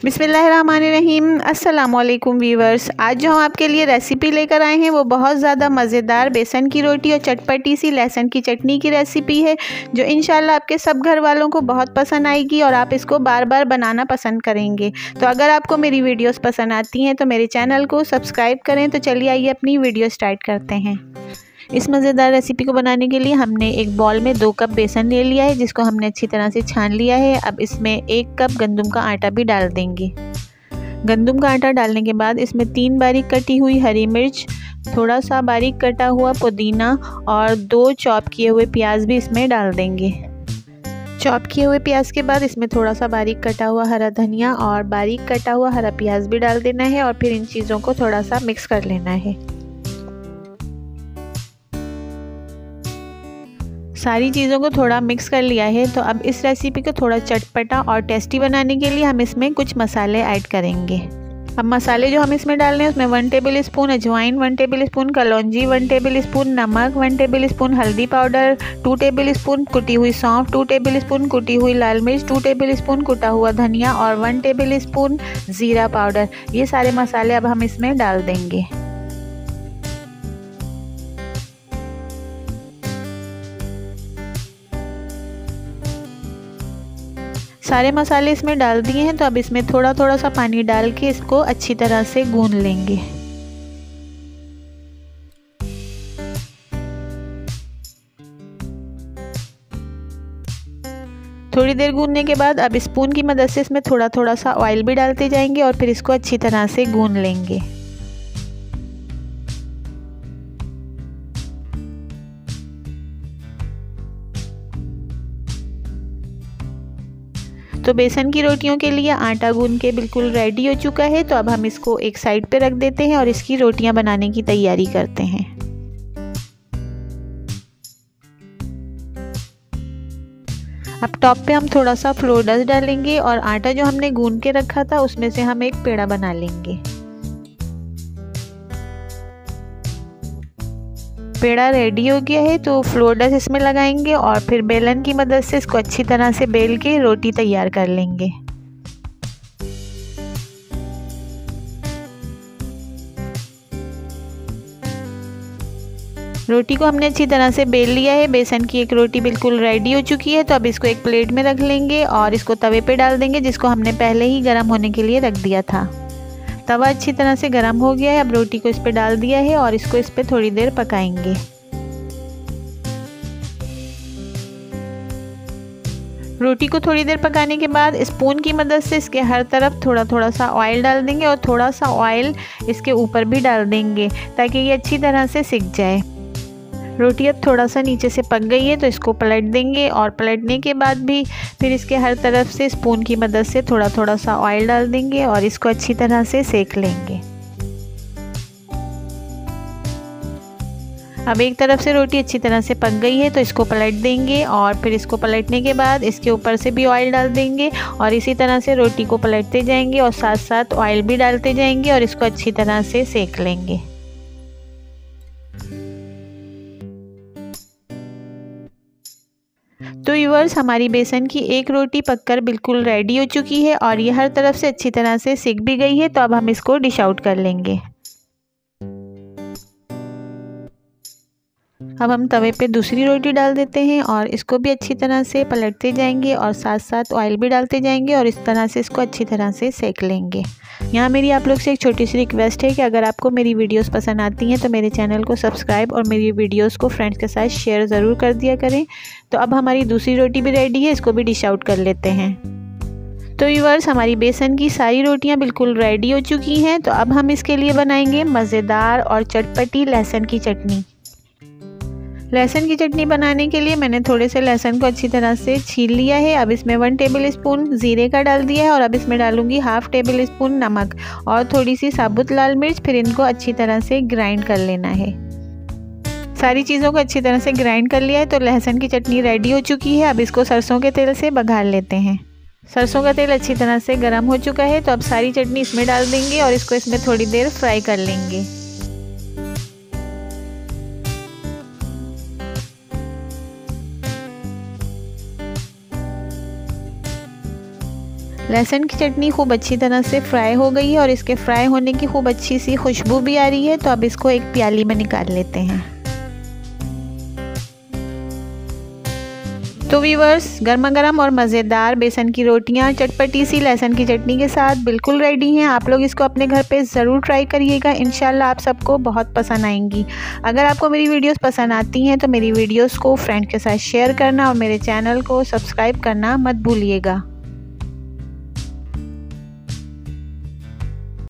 बिस्मिल्लाहिर्रहमानिर्रहीम। अस्सलाम वालेकुम वीवर्स। आज जो हम आपके लिए रेसिपी लेकर आए हैं वो बहुत ज़्यादा मज़ेदार बेसन की रोटी और चटपटी सी लहसुन की चटनी की रेसिपी है, जो इंशाल्लाह आपके सब घर वालों को बहुत पसंद आएगी और आप इसको बार बार बनाना पसंद करेंगे। तो अगर आपको मेरी वीडियोस पसंद आती हैं तो मेरे चैनल को सब्सक्राइब करें। तो चलिए आइए अपनी वीडियो स्टार्ट करते हैं। इस मज़ेदार रेसिपी को बनाने के लिए हमने एक बॉल में 2 कप बेसन ले लिया है, जिसको हमने अच्छी तरह से छान लिया है। अब इसमें 1 कप गंदम का आटा भी डाल देंगे। गंदम का आटा डालने के बाद इसमें 3 बारीक कटी हुई हरी मिर्च, थोड़ा सा बारीक कटा हुआ पुदीना और 2 चॉप किए हुए प्याज भी इसमें डाल देंगे। चॉप किए हुए प्याज के बाद इसमें थोड़ा सा बारीक कटा हुआ हरा धनिया और बारीक कटा हुआ हरा प्याज भी डाल देना है और फिर इन चीज़ों को थोड़ा सा मिक्स कर लेना है। सारी चीज़ों को थोड़ा मिक्स कर लिया है। तो अब इस रेसिपी को थोड़ा चटपटा और टेस्टी बनाने के लिए हम इसमें कुछ मसाले ऐड करेंगे। अब मसाले जो हम इसमें डाल रहे हैं उसमें 1 टेबल स्पून अजवाइन, 1 टेबल स्पून कलौंजी, 1 टेबल स्पून नमक, 1 टेबल स्पून हल्दी पाउडर, 2 टेबल स्पून कुटी हुई सौंफ, 2 टेबल स्पून कुटी हुई लाल मिर्च, 2 टेबल स्पून कुटा हुआ धनिया और 1 टेबल स्पून ज़ीरा पाउडर। ये सारे मसाले अब हम इसमें डाल देंगे। सारे मसाले इसमें डाल दिए हैं। तो अब इसमें थोड़ा थोड़ा सा पानी डाल के इसको अच्छी तरह से गूंद लेंगे। थोड़ी देर गूंदने के बाद अब स्पून की मदद से इसमें थोड़ा थोड़ा सा ऑयल भी डालते जाएंगे और फिर इसको अच्छी तरह से गूंद लेंगे। तो बेसन की रोटियों के लिए आटा गूंद के बिल्कुल रेडी हो चुका है। तो अब हम इसको एक साइड पे रख देते हैं और इसकी रोटियां बनाने की तैयारी करते हैं। अब टॉप पे हम थोड़ा सा फ्लोर डस्ट डालेंगे और आटा जो हमने गूंद के रखा था उसमें से हम एक पेड़ा बना लेंगे। पेड़ा रेडी हो गया है। तो फ्लोर डस्ट इसमें लगाएंगे और फिर बेलन की मदद से इसको अच्छी तरह से बेल के रोटी तैयार कर लेंगे। रोटी को हमने अच्छी तरह से बेल लिया है। बेसन की एक रोटी बिल्कुल रेडी हो चुकी है। तो अब इसको एक प्लेट में रख लेंगे और इसको तवे पे डाल देंगे, जिसको हमने पहले ही गर्म होने के लिए रख दिया था। तवा अच्छी तरह से गर्म हो गया है। अब रोटी को इस पे डाल दिया है और इसको इस पे थोड़ी देर पकाएंगे। रोटी को थोड़ी देर पकाने के बाद स्पून की मदद से इसके हर तरफ थोड़ा थोड़ा सा ऑयल डाल देंगे और थोड़ा सा ऑयल इसके ऊपर भी डाल देंगे ताकि ये अच्छी तरह से सिक जाए। रोटी अब थोड़ा सा नीचे से पक गई है तो इसको पलट देंगे और पलटने के बाद भी फिर इसके हर तरफ से स्पून की मदद से थोड़ा थोड़ा सा ऑयल डाल देंगे और इसको अच्छी तरह से सेक लेंगे। अब एक तरफ से रोटी अच्छी तरह से पक गई है तो इसको पलट देंगे और फिर इसको पलटने के बाद इसके ऊपर से भी ऑयल डाल देंगे और इसी तरह से रोटी को पलटते जाएंगे और साथ साथ ऑयल भी डालते जाएंगे और इसको अच्छी तरह से सेक लेंगे। तो व्यूअर्स, हमारी बेसन की एक रोटी पककर बिल्कुल रेडी हो चुकी है और ये हर तरफ से अच्छी तरह से सिक भी गई है। तो अब हम इसको डिश आउट कर लेंगे। अब हम तवे पे दूसरी रोटी डाल देते हैं और इसको भी अच्छी तरह से पलटते जाएंगे और साथ साथ ऑयल भी डालते जाएंगे और इस तरह से इसको अच्छी तरह से सेक लेंगे। यहाँ मेरी आप लोग से एक छोटी सी रिक्वेस्ट है कि अगर आपको मेरी वीडियोस पसंद आती हैं तो मेरे चैनल को सब्सक्राइब और मेरी वीडियोस को फ्रेंड्स के साथ शेयर ज़रूर कर दिया करें। तो अब हमारी दूसरी रोटी भी रेडी है, इसको भी डिश आउट कर लेते हैं। तो व्यूअर्स, हमारी बेसन की सारी रोटियां बिल्कुल रेडी हो चुकी हैं। तो अब हम इसके लिए बनाएंगे मज़ेदार और चटपटी लहसुन की चटनी। लहसुन की चटनी बनाने के लिए मैंने थोड़े से लहसुन को अच्छी तरह से छील लिया है। अब इसमें 1 टेबल स्पून ज़ीरे का डाल दिया है और अब इसमें डालूंगी ½ टेबल स्पून नमक और थोड़ी सी साबुत लाल मिर्च। फिर इनको अच्छी तरह से ग्राइंड कर लेना है। सारी चीज़ों को अच्छी तरह से ग्राइंड कर लिया है। तो लहसुन की चटनी रेडी हो चुकी है। अब इसको सरसों के तेल से बघार लेते हैं। सरसों का तेल अच्छी तरह से गर्म हो चुका है। तो अब सारी चटनी इसमें डाल देंगे और इसको इसमें थोड़ी देर फ्राई कर लेंगे। लहसुन की चटनी खूब अच्छी तरह से फ्राई हो गई है और इसके फ्राई होने की खूब अच्छी सी खुशबू भी आ रही है। तो अब इसको एक प्याली में निकाल लेते हैं। तो व्यूअर्स, गर्मा गर्म और मज़ेदार बेसन की रोटियां चटपटी सी लहसुन की चटनी के साथ बिल्कुल रेडी हैं। आप लोग इसको अपने घर पे ज़रूर ट्राई करिएगा, इंशाल्लाह आप सबको बहुत पसंद आएंगी। अगर आपको मेरी वीडियोस पसंद आती हैं तो मेरी वीडियोस को फ्रेंड के साथ शेयर करना और मेरे चैनल को सब्सक्राइब करना मत भूलिएगा।